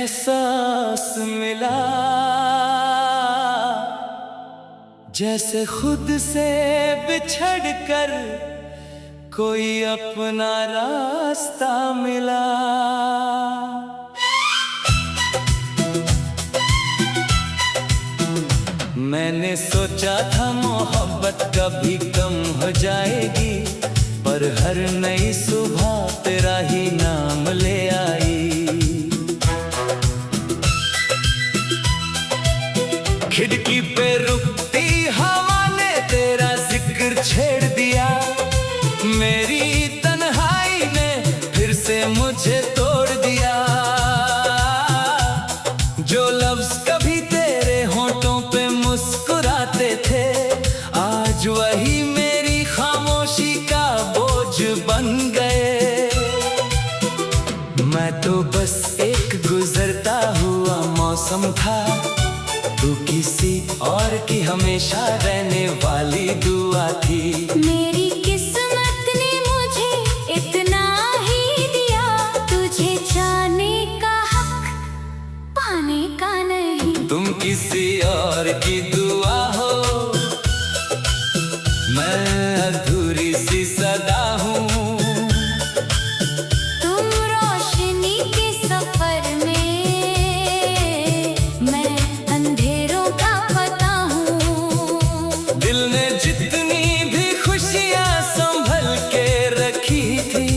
एहसास मिला जैसे खुद से बिछड़ कर कोई अपना रास्ता मिला। मैंने सोचा था मोहब्बत कभी कम हो जाएगी, पर हर नई सुबह तेरा ही नाम ले आई। खिड़की पे रुकती हवा ने तेरा जिक्र छेड़ दिया, मेरी तन्हाई ने फिर से मुझे तोड़ दिया। जो लफ्ज कभी तेरे होठों पे मुस्कुराते थे, आज वही मेरी खामोशी का बोझ बन गए। मैं तो बस एक गुजरता हुआ मौसम था, तू किसी और की हमेशा रहने वाली दुआ थी। मेरी किस्मत ने मुझे इतना ही दिया, तुझे जाने का हक पाने का नहीं। तुम किसी और की दुआ हो, मैं अधूरी सी सदा हूँ। तुम रोशनी के सफर में, मैं अंधेरों का पता हूँ। दिल ने जितनी भी खुशियाँ संभल के रखी थी,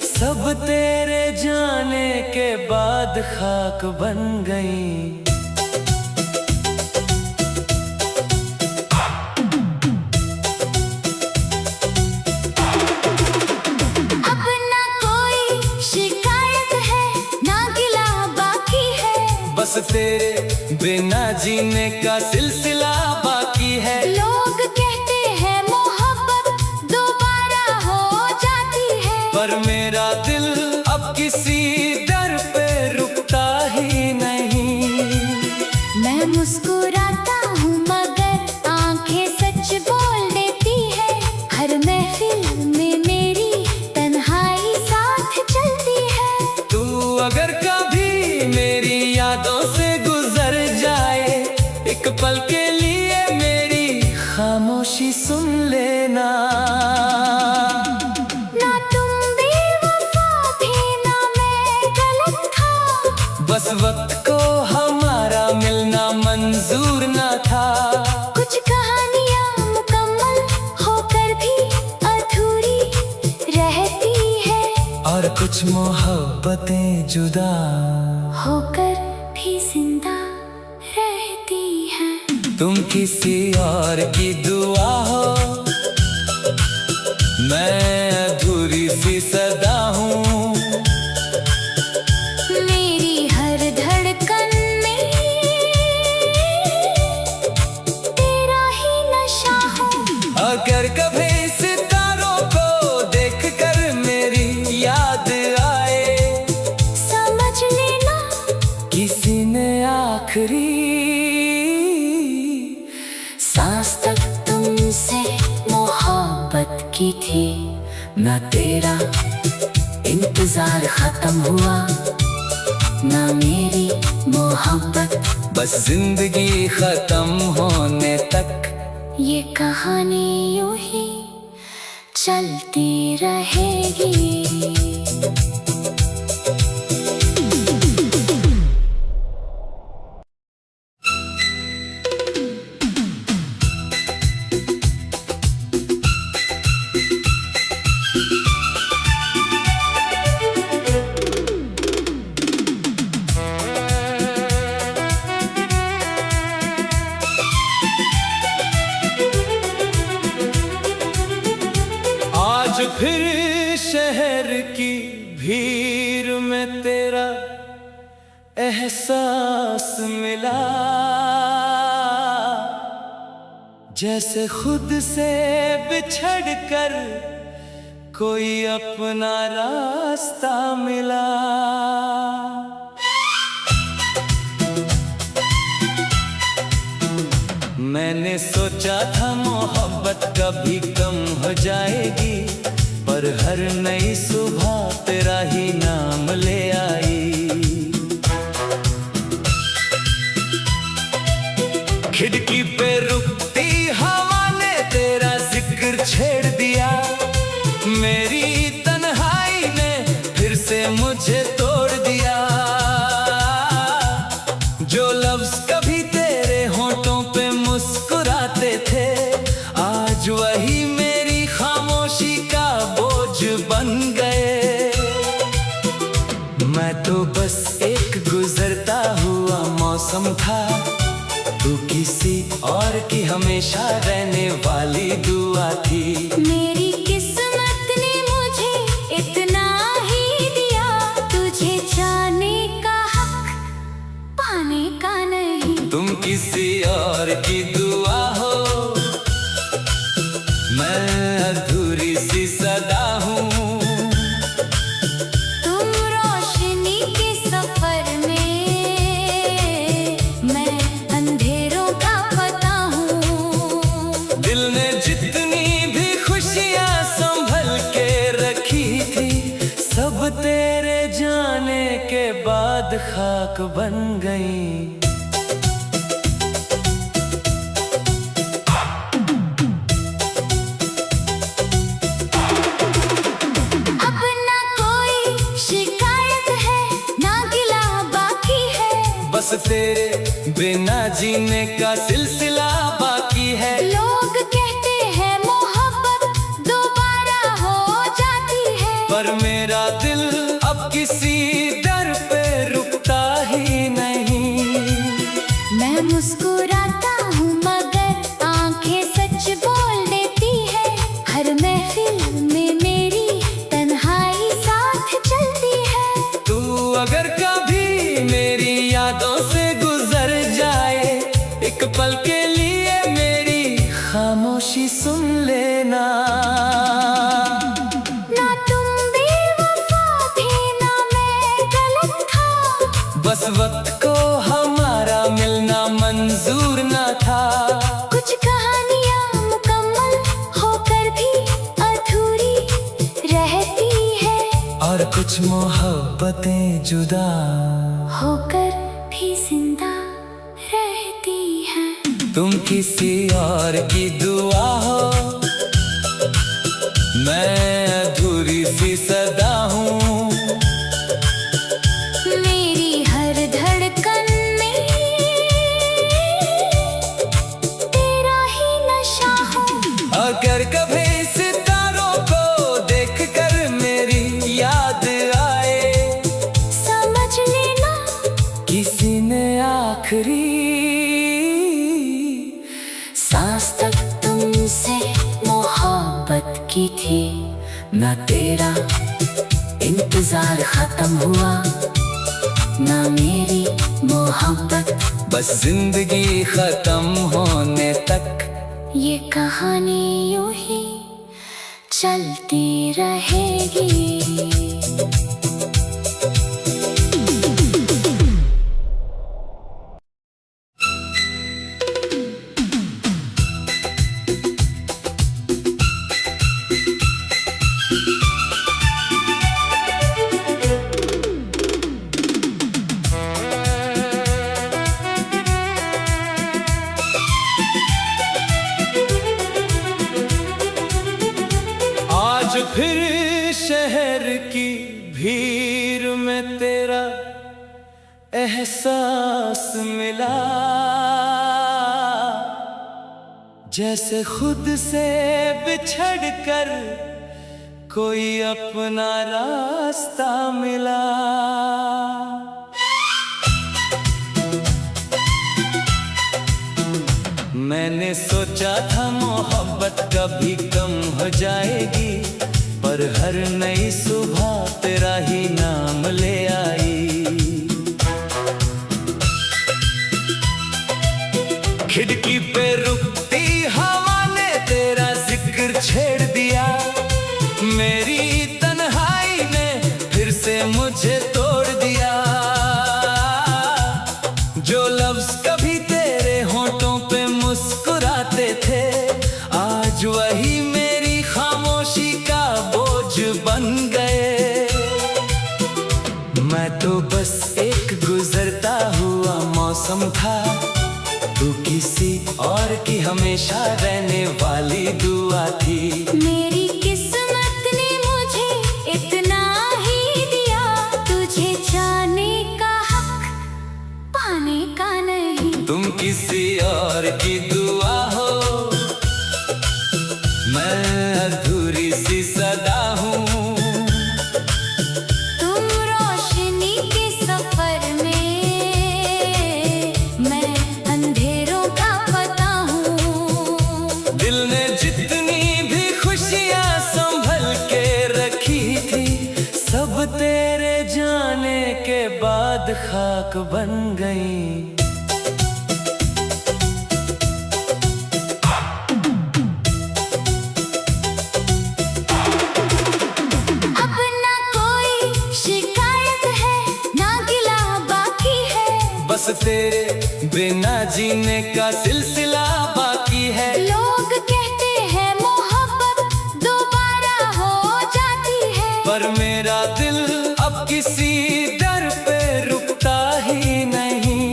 सब तेरे जाने के बाद खाक बन गई। अब ना कोई शिकायत है, ना गिला बाकी है, बस तेरे बिना जीने का सिलसिला बाकी है। लोग कहते हैं मोहब्बत दोबारा हो जाती है, पर मेरा दिल अब किसी दर पे रुकता ही नहीं। मैं मुस्कुराता हूँ मगर आंखें सच बोल देती है। हर महफिल में मेरी तन्हाई साथ चलती है। तू अगर कभी मेरी यादों से गुजर जाए, एक पल के लिए मेरी खामोशी सुन लेना। ना तुम बेवफा थे, ना मैं गलत था, बस वक्त को हमारा मिलना मंजूर ना था। कुछ कहानियाँ मुकम्मल होकर भी अधूरी रहती है, और कुछ मोहब्बतें जुदा होकर भी जिंदा रहती हैं। तुम किसी और की दुआ हो, मैं अधूरी सी सदा हूँ। मेरी हर धड़कन में तेरा ही नशा हो। अगर कभी सितारों को देखकर मेरी याद आए, समझ लेना किसी ने आखिरी सांस तक तुमसे मोहब्बत की थी। ना तेरा इंतजार खत्म हुआ, ना मेरी मोहब्बत। बस जिंदगी खत्म होने तक ये कहानी यूं ही चलती रहेगी। आज फिर शहर की भीड़ में तेरा एहसास मिला, जैसे खुद से बिछड़ कर कोई अपना रास्ता मिला। मैंने सोचा था मोहब्बत कभी कम हो जाएगी, पर हर नई सुबह तेरा ही नाम ले आई। खिड़की पे रुकती हवा ने तेरा जिक्र छेड़ दिया। मेरी तन्हाई ने फिर से मुझे तोड़ दिया। जो लफ्ज कभी तेरे होठों पे मुस्कुराते थे, आज वही मेरी खामोशी का बोझ बन गए। मैं तो बस एक गुजरता हुआ मौसम था, तू किसी और की हमेशा रहने वाली दुआ थी। मेरी किस्मत ने मुझे इतना ही दिया, तुझे जाने का हक पाने का नहीं। तुम किसी और की दुआ हो, मैं अधूरी सी सदा हूँ। तुम रोशनी के सफर में, मैं अंधेरों का पता हूँ। दिल ने जितनी भी खुशियाँ संभल के रखी थी, सब तेरे जाने के बाद खाक बन गई। अब ना कोई शिकायत है, ना गिला बाकी है। बस तेरे बिना जीने का सिलसिला बाकी है। लोग कहते हैं मोहब्बत दोबारा हो जाती है, पर मेरा दिल अब किसी दर पे रुकता ही नहीं। मैं मुस्कुराता हूँ मगर आंखें सच बोल देती है। हर महफिल में मेरी तन्हाई साथ चलती है। तू अगर कभी मेरी यादों से गुजर जाए, एक पल के लिए मेरी खामोशी सुन लेना। ना तुम बेवफा थे, ना मैं गलत था। बस वक्त को हमारा मिलना मंजूर न था। कुछ कहानियाँ मुकम्मल होकर भी अधूरी रहती है, और कुछ मोहब्बतें जुदा होकर भी जिंदा रहती हैं। तुम किसी और की दुआ हो, मैं अधूरी सी सदा हूँ। मेरी हर धड़कन में तेरा ही नशा हो। अगर कभी सितारों को देखकर मेरी याद आए, समझ लेना किसी ने आखिरी सांस तक तुमसे मोहब्बत की थी। ना तेरा इंतजार खत्म हुआ, ना मेरी मोहब्बत। बस जिंदगी खत्म होने तक ये कहानी यूं ही चलती रहेगी। आज फिर शहर की भीड़ में तेरा एहसास मिला, जैसे खुद से बिछड़ कर कोई अपना रास्ता मिला। मैंने सोचा था मोहब्बत कभी कम हो जाएगी, पर हर नई सुबह तेरा ही नाम ले आई। खिड़की पे रुकती हवा ने तेरा जिक्र छेड़ दिया। मेरी तन्हाई ने फिर से मुझे तोड़ दिया। जो लफ्ज कभी तेरे होठों पे मुस्कुराते थे, आज वही मेरी खामोशी का बोझ बन गए। मैं तो बस एक गुजरता हुआ मौसम था, तू किसी और की हमेशा रहने वाली दुआ थी। मेरी किस्मत ने मुझे इतना ही दिया, तुझे जाने का हक पाने का नहीं। तुम किसी और की दुआ हो, मैं अधूरी सी सदा हूँ। तुम रोशनी के सफर में, मैं अंधेरों का पता हूँ। दिल ने जितनी भी खुशियाँ संभल के रखी थी, सब तेरे जाने के बाद खाक बन गई। अब ना कोई शिकायत है, ना गिला बाकी है। बस तेरे बिना जीने का सिलसिला बाकी है। लोग कहते हैं मोहब्बत दोबारा हो जाती है, पर मेरा दिल अब किसी दर पे रुकता ही नहीं।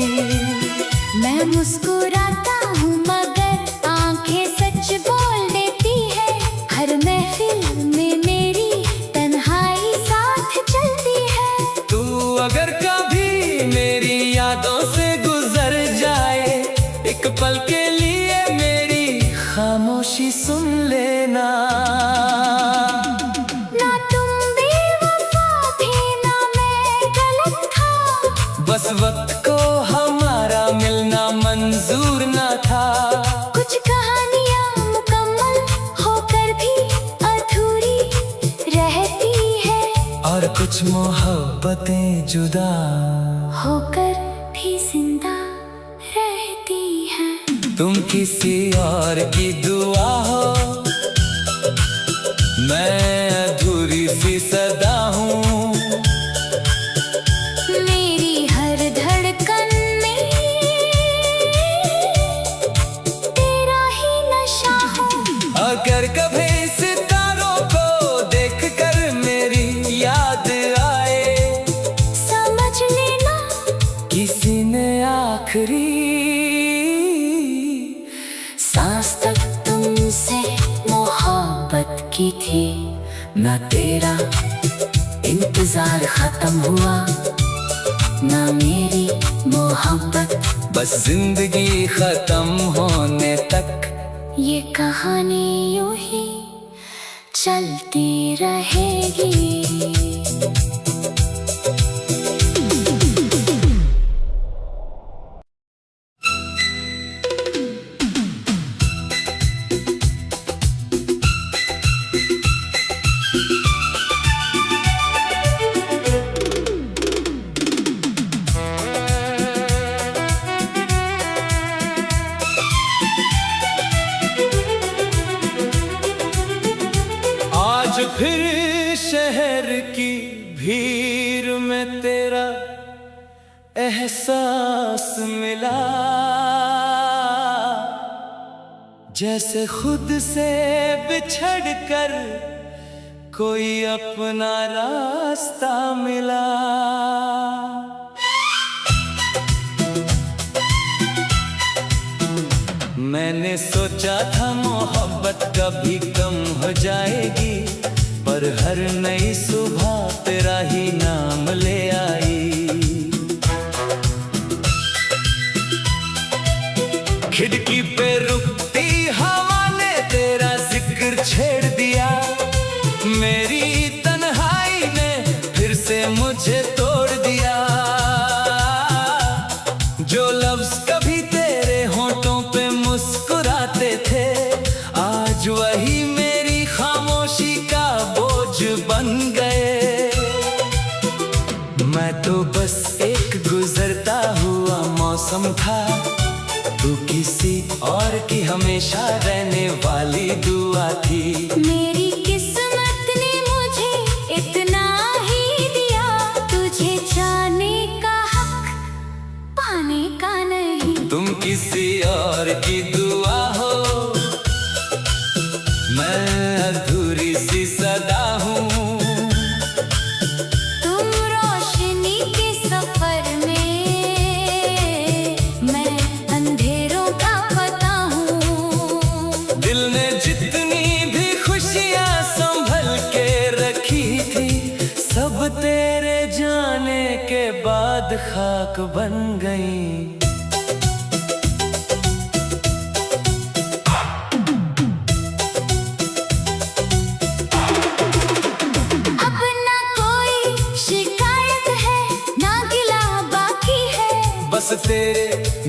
मैं मुस्कुराता हूँ मगर आंखें सच बोल देती है। हर महफिल में मेरी तन्हाई साथ चलती है। तू अगर कभी मेरी यादों से गुजर जाए, एक पल के लिए मेरी खामोशी सुन लेना। ना तुम बेवफा थे, ना मैं गलत था। बस वक्त को हमारा मिलना मंजूर न था। कुछ कहानियाँ मुकम्मल होकर भी अधूरी रहती है, और कुछ मोहब्बतें जुदा होकर भी जिंदा रहती हैं। तुम किसी और की दुआ हो, मैं अधूरी सी सदा हूँ। मेरी हर धड़कन में तेरा ही नशा हो। अगर कभी सितारों को देखकर मेरी याद आए, समझ लेना किसी ने आखिरी सांस तक तुमसे मोहब्बत की थी। ना तेरा इंतजार खत्म हुआ, ना मेरी मोहब्बत। बस जिंदगी खत्म होने तक ये कहानी यूं ही चलती रहेगी। आज फिर शहर की भीड़ में तेरा एहसास मिला, जैसे खुद से बिछड़ कर कोई अपना रास्ता मिला। मैंने सोचा था मोहब्बत कभी कम हो जाएगी, पर हर नई सुबह तेरा ही नाम ले आई। खिड़की पे रुकती हवा ने तेरा जिक्र छेड़ दिया, मेरी तन्हाई ने फिर से मुझे तोड़ दिया। जो लफ्ज कभी तेरे होठों पे मुस्कुराते थे, आज वही मेरी खामोशी का बोझ बन गए। मैं तो बस एक गुजरता हुआ मौसम था, तू किसी और की हमेशा रहने वाली दुआ थी। मेरी किस्मत ने मुझे इतना ही दिया, तुझे जाने का हक पाने का नहीं। तुम किसी और की दुआ हो, मैं अधूरी सी सदा हूँ। तुम रोशनी के सफर में, मैं अंधेरों खाक बन गई। अब ना कोई शिकायत है, ना गिला बाकी है। बस तेरे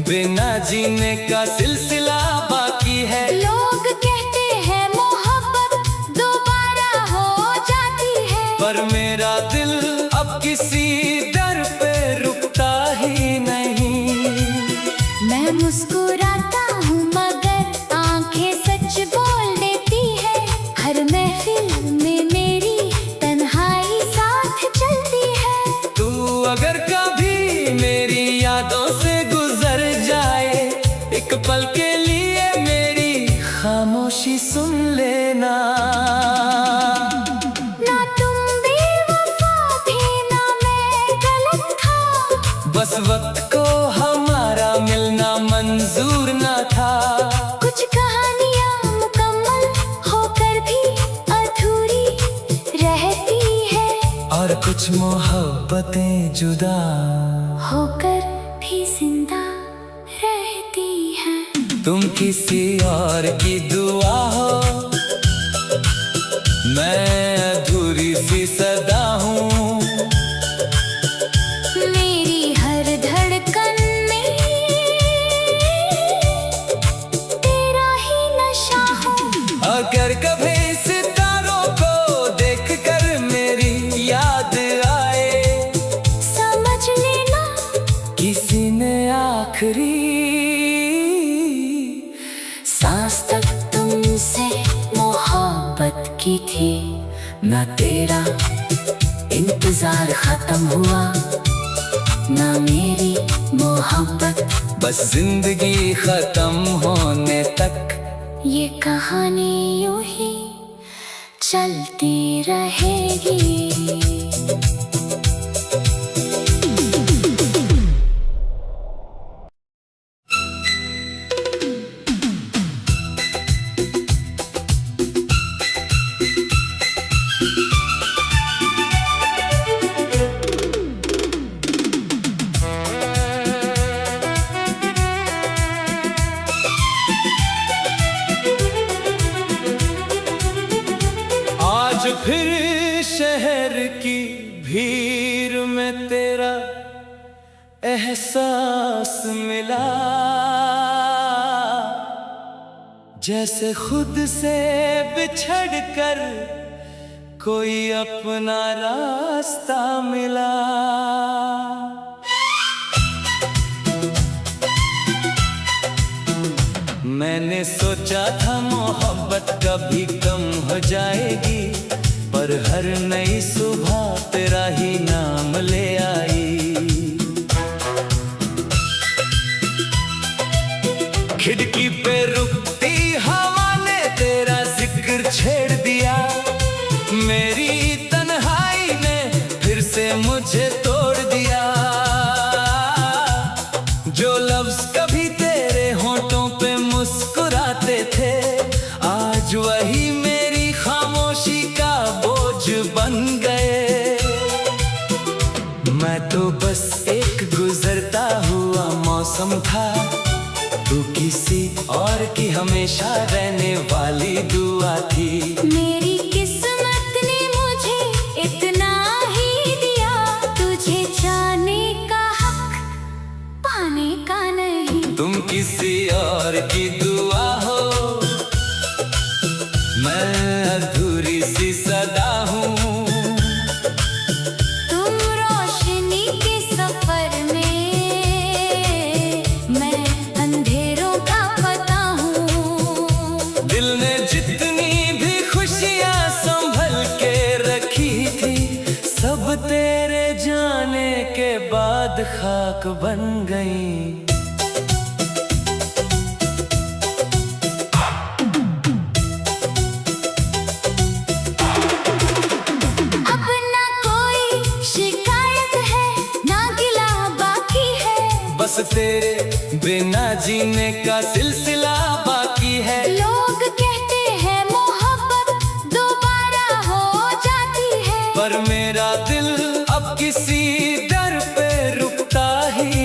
बिना जीने का सिलसिला बाकी है। लोग कहते हैं मोहब्बत दोबारा हो जाती है, पर मेरा दिल अब किसी दर पे रुकता ही नहीं। मैं मुस्कुराता हूँ मगर आंखें सच बोल देती है। हर महफिल में मेरी तन्हाई साथ चलती है। तू अगर कभी मेरी यादों से गुजर जाए, एक पल के लिए मेरी खामोशी सुन लेना। ना तुम बेवफा थे, ना मैं गलत था। बस वक्त को हमारा मिलना मंजूर न था। कुछ कहानियाँ मुकम्मल होकर भी अधूरी रहती है, और कुछ मोहब्बतें जुदा होकर भी जिंदा रहती हैं। तुम किसी और की दुआ हो, मैं अधूरी सी सदा हूँ। मेरी हर धड़कन में तेरा ही नशा हूँ। अगर कभी सितारों को देखकर मेरी याद आए, समझ लेना किसी ने आखिरी सांस तक तुमसे मोहब्बत की थी। न तेरा इंतजार खत्म हुआ, ना मेरी मोहब्बत। बस जिंदगी खत्म होने तक ये कहानी यूं ही चलती रहेगी। आज फिर शहर की भीड़ में तेरा एहसास मिला, जैसे खुद से बिछड़ कर कोई अपना रास्ता मिला। मैंने सोचा था मोहब्बत कभी कम हो जाएगी, पर हर नई सुबह तेरा ही नाम ले आई। खिड़की पे रुकती हवा ने तेरा जिक्र छेड़ दिया। मेरी तन्हाई ने फिर से मुझे तोड़ दिया। जो लफ्ज कभी तेरे होठों पे मुस्कुराते थे, आज वही मेरी खामोशी का बोझ बन गए। मैं तो बस एक गुजरता हुआ मौसम था, तू किसी और की हमेशा रहने वाली दुआ थी। मेरी किस्मत ने मुझे इतना ही दिया, तुझे जाने का हक पाने का नहीं। तुम किसी और की दुआ हो, मैं अधूरी सी सदा हूँ। तुम रोशनी के सफर में, मैं अंधेरों का पता हूँ। दिल ने जितनी भी खुशियाँ संभल के रखी थी, सब तेरे जाने के बाद खाक बन गई। अब ना कोई शिकायत है, ना गिला बाकी है। बस तेरे बिना जीने का सिलसिला बाकी है। लोग कहते हैं मोहब्बत दोबारा हो जाती है, पर मेरा दिल अब किसी दर पे रुकता ही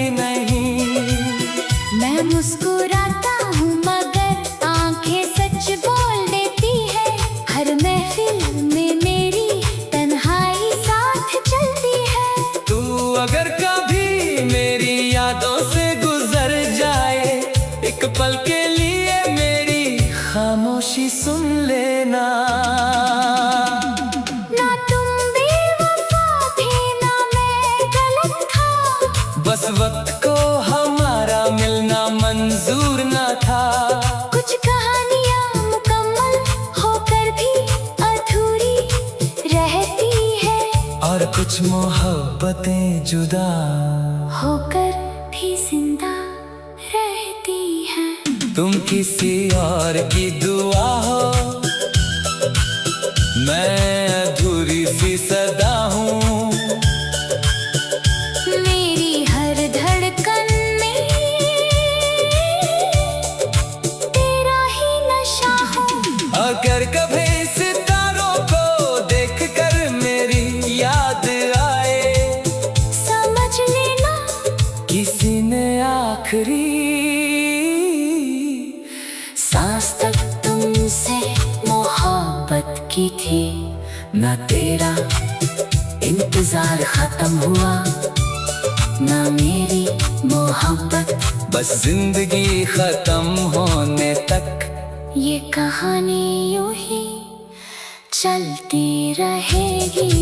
मैं मुस्कुराता हूँ मगर आंखें सच बोल देती है। हर महफिल में मेरी तन्हाई साथ चलती है। तू अगर कभी मेरी यादों से गुजर जाए, एक पल के लिए मेरी खामोशी सुन लेना। ना तुम बेवफा थे ना मैं गलत था, बस वक्त को हमारा मिलना मंजूर न था। कुछ कहानियाँ मुकम्मल होकर भी अधूरी रहती है, और कुछ मोहब्बतें जुदा होकर भी जिंदा रहती हैं। तुम किसी और की दुआ हो, मैं अधूरी सी सदा हूँ। मेरी हर धड़कन में तेरा ही नशा हो। अगर कभी सितारों को देखकर मेरी याद आए, समझ लेना किसी ने आखिरी सांस तक तुमसे मोहब्बत की थी। ना तेरा इंतजार खत्म हुआ ना मेरी मोहब्बत, बस जिंदगी खत्म होने तक ये कहानी यूं ही चलती रहेगी।